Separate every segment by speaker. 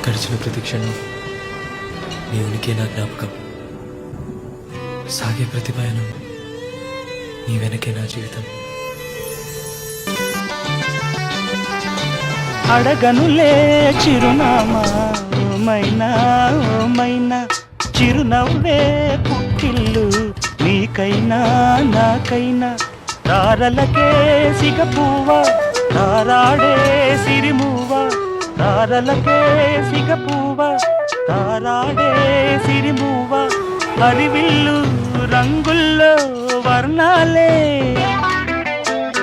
Speaker 1: గడిచిన ప్రతి క్షణం నీ ఉనికి నా జ్ఞాపకం, సాగే ప్రతి పయనం నీ వెనకే నా జీవితం.
Speaker 2: అడగనులే చిరునామా మైనా మైనా, చిరునవ్వే పుట్టిల్లు నీకైనా నాకైనా. తారలకే సిగపువ్వ తారాడే సిరిమువ్వ, తారలకే సిగపువ్వ తారాడే సిరిమువ్వ. హరివిల్లు రంగుల్లో వర్ణాలే,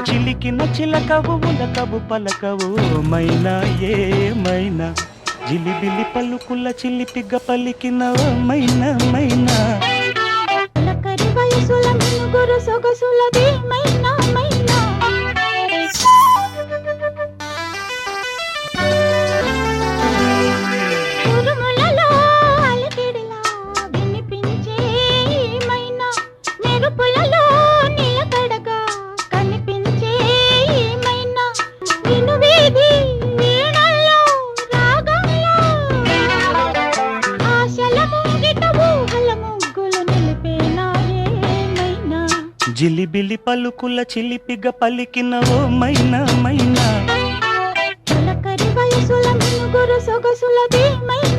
Speaker 2: చిలికిన చిలకవు ములకవు పలకవు మైనా ఏమైనా. జిలిబిలి పలుకుల చిలిపిగ పలికిన మైనా మైనా.
Speaker 3: లకరి వయసుల మినుగురు సొగసులది మైనా మైనా. ఉరుములలో అలికిడిలా వినిపించే మైనా, మెరుపులలో నిలకడగా కనిపించే మైనా. వినువీధి వీణల్లో రాగంలో ఆశల ముంగిట ఊహల ముగ్గులు నిలిపేనా ఏమైనా.
Speaker 2: జిలిబిలి పలుకుల చిలిపిగ పలికిన ఓ మైనా మైనా.
Speaker 3: లకరి వయసుల మినుగురు సొగసులది మైనా.